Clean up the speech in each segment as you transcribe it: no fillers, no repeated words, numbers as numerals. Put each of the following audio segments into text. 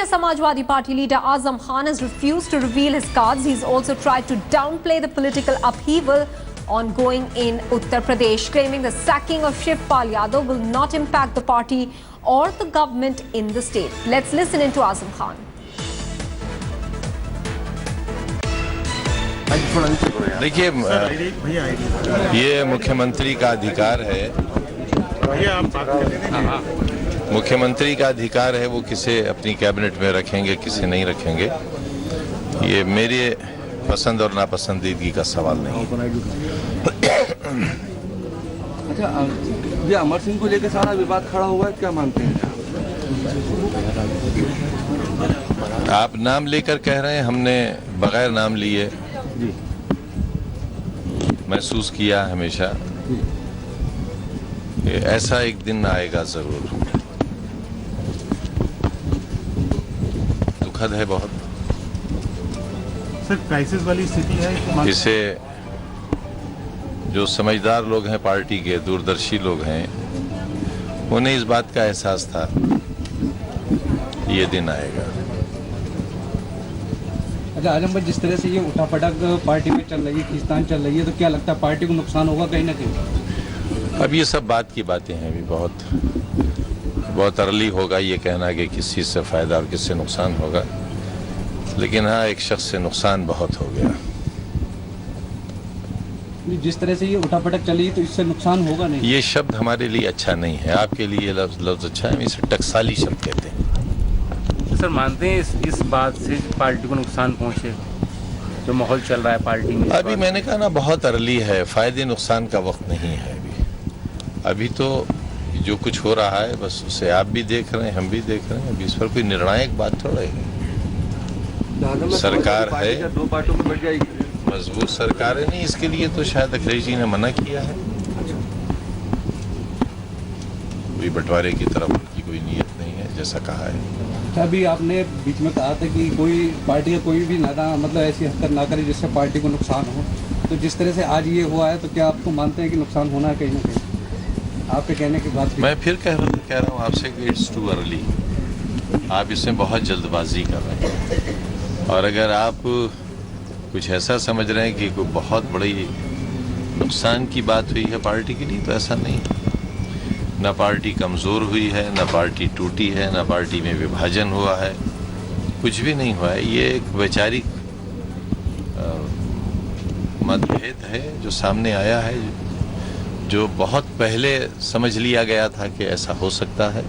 Senior Samajwadi Party leader Azam Khan has refused to reveal his cards. He's also tried to downplay the political upheaval ongoing in Uttar Pradesh, claiming the sacking of Shivpal Yadav will not impact the party or the government in the state. Let's listen into Azam Khan. देखिए, ये मुख्यमंत्री का अधिकार है। मुख्यमंत्री का अधिकार है, वो किसे अपनी कैबिनेट में रखेंगे, किसे नहीं रखेंगे, ये मेरे पसंद और नापसंदीदगी का सवाल नहीं है। अच्छा, ये अमर सिंह को लेकर सारा विवाद खड़ा हुआ है, क्या मानते हैं? आप नाम लेकर कह रहे हैं, हमने बगैर नाम लिए महसूस किया हमेशा कि ऐसा एक दिन आएगा जरूर। दुखद है बहुत। सर, क्राइसिस वाली स्थिति है। इसे जो समझदार लोग हैं, पार्टी के दूरदर्शी लोग हैं, उन्हें इस बात का एहसास था ये दिन आएगा। अच्छा आजम भाई, जिस तरह से ये उठापटक पार्टी में चल रही है, खींचतान चल रही है, तो क्या लगता है पार्टी को नुकसान होगा कहीं ना कहीं? अब ये सब बात की बातें हैं, अभी बहुत अर्ली होगा ये कहना कि किस चीज़ से फायदा और किससे नुकसान होगा। लेकिन हाँ, एक शख्स से नुकसान बहुत हो गया। जिस तरह से ये उठापटक चली तो इससे नुकसान होगा नहीं? ये शब्द हमारे लिए अच्छा नहीं है, आपके लिए लफ्ज अच्छा है। इसे टकसाली शब्द कहते हैं। सर, मानते हैं इस बात से पार्टी को नुकसान पहुंचे, जो माहौल चल रहा है पार्टी में? अभी मैंने कहा ना, बहुत अर्ली है, फायदे नुकसान का वक्त नहीं है। अभी तो जो कुछ हो रहा है बस उसे आप भी देख रहे हैं, हम भी देख रहे हैं। अभी इस पर कोई निर्णायक बात थोड़ा है। सरकार है, दो पार्टियों में बैठ जाएगी, मजबूत सरकार है। नहीं, इसके लिए तो शायद अखिलेश जी ने मना किया है। कोई बंटवारे की तरफ उनकी कोई नीयत नहीं है, जैसा कहा है। अभी आपने बीच में कहा था कि कोई पार्टी का कोई भी नादा मतलब ऐसी हरकत ना करे जिससे पार्टी को नुकसान हो, तो जिस तरह से आज ये हुआ है, तो क्या आपको मानते हैं कि नुकसान होना है कहीं ना कहीं? आपके कहने की बात मैं फिर कह रहा हूँ आपसे कि इट्स टू अर्ली। आप इसमें बहुत जल्दबाजी कर रहे हैं, और अगर आप कुछ ऐसा समझ रहे हैं कि कोई बहुत बड़ी नुकसान की बात हुई है पार्टी के लिए, तो ऐसा नहीं। न पार्टी कमज़ोर हुई है, न पार्टी टूटी है, न पार्टी में विभाजन हुआ है, कुछ भी नहीं हुआ है। ये एक वैचारिक मतभेद है जो सामने आया है, जो बहुत पहले समझ लिया गया था कि ऐसा हो सकता है।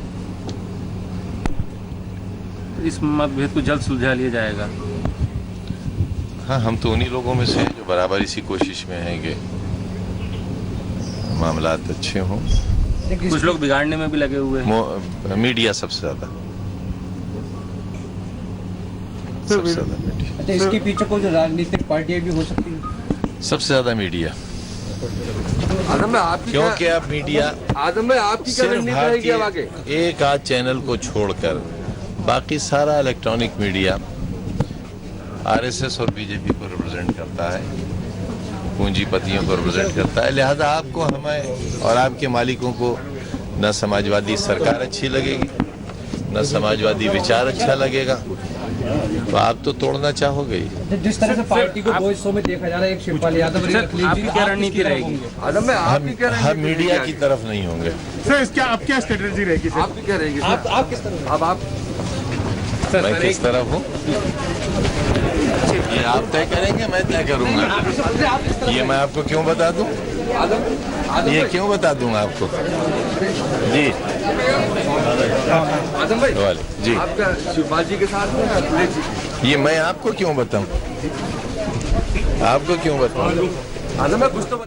इस मतभेद को जल्द सुलझा लिया जाएगा। हाँ, हम तो उन्हीं लोगों में से हैं जो बराबर इसी कोशिश में हैं कि मामलात अच्छे हों। कुछ लोग बिगाड़ने में भी लगे हुए हैं। मीडिया सबसे ज्यादा मीडिया। अच्छा, इसके पीछे कोई राजनीतिक पार्टियां भी हो सकती हैं? सबसे ज्यादा मीडिया। क्योंकि अब मीडिया सिर्फ भारतीय एक आध चैनल को छोड़कर बाकी सारा इलेक्ट्रॉनिक मीडिया आरएसएस और बीजेपी को रिप्रेजेंट करता है, पूंजीपतियों को रिप्रेजेंट करता है। लिहाजा आपको, हमें और आपके मालिकों को न समाजवादी सरकार अच्छी लगेगी, न समाजवादी विचार अच्छा लगेगा, तो आप तो तोड़ना चाहोगे ही। जिस तरह से पार्टी को दो हिस्सों में देखा जा रहा है, एक शिवपाल यादव, आपकी क्या रणनीति रहेगी? हम मीडिया की तरफ नहीं होंगे। सर, क्या आप क्या स्ट्रेटेजी रहेगी? आपकी क्या रहेगी? आप किस तरह? अब आप मैं किस तरफ हूँ ये आप तय करेंगे, मैं तय करूँगा। ये मैं आपको क्यों बता दूँ? ये क्यों बता दूँगा आपको? जी आजम भाई, जी, आपका शिवपाल जी के साथ है? ये मैं आपको क्यों बताऊँ? आपको क्यों बताऊँ? आजम भाई, कुछ तो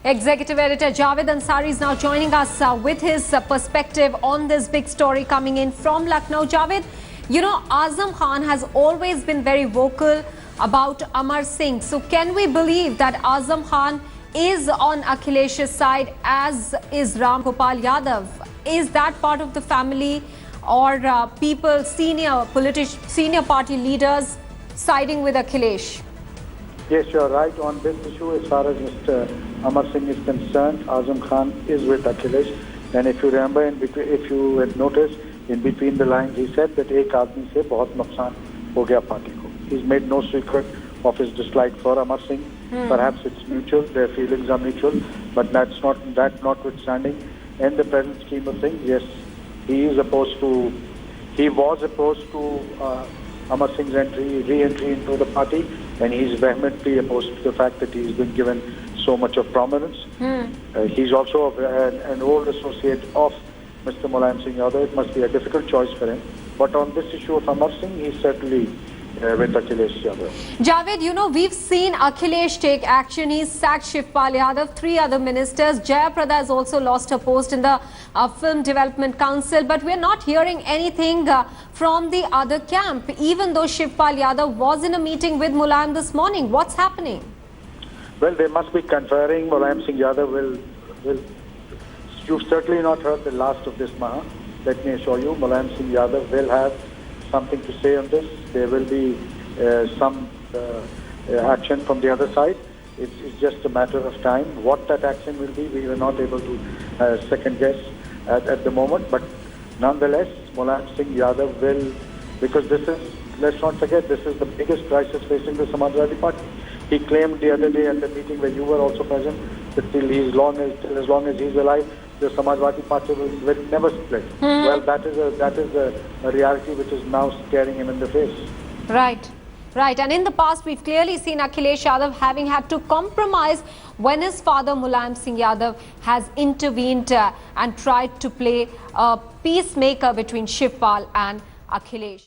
Executive Editor Javed Ansari is now joining us with his perspective on this big story coming in from Lucknow. Javed, you know, Azam Khan has always been very vocal about Amar Singh. So can we believe that Azam Khan is on Akhilesh's side, as is Ram Gopal Yadav? Is that part of the family, or people, senior party leaders siding with Akhilesh? Yes, you're right on this issue. As far as Mr. Amar Singh is concerned, Azam Khan is with Akhilesh. And if you remember, if you had noticed, in between the lines, he said that एक आदमी से बहुत नुकसान हो गया party को. He's made no secret of his dislike for Amar Singh. Perhaps it's mutual, their feelings are mutual, but that notwithstanding, in the present scheme of things, yes, he was opposed to Amar Singh's re-entry into the party, and he's vehemently opposed to the fact that he's been given so much of prominence. He's also an old associate of Mr. Mulayam Singh Yadav. It must be a difficult choice for him. But on this issue of Amar Singh, he's certainly with Akhilesh Yadav. Javed, you know, we've seen Akhilesh take action. He's sacked Shivpal Yadav, 3 other ministers. Jayaprada has also lost her post in the Film Development Council. But we're not hearing anything from the other camp, even though Shivpal Yadav was in a meeting with Mulayam this morning. What's happening? Well, they must be conferring. Mulayam Singh Yadav will. You've certainly not heard the last of this Maha. Let me assure you, Mulayam Singh Yadav will have something to say on this. There will be some action from the other side. It's just a matter of time. What that action will be, we were not able to second guess at the moment. But nonetheless, Mulayam Singh Yadav will, because this is, let's not forget, this is the biggest crisis facing the Samajwadi Party. He claimed the other day at the meeting where you were also present that till as long as he's alive, the Samajwadi Party will never split. Well, that is a reality which is now staring him in the face. Right. Right. And in the past, we've clearly seen Akhilesh Yadav having had to compromise when his father Mulayam Singh Yadav has intervened and tried to play a peacemaker between Shivpal and Akhilesh.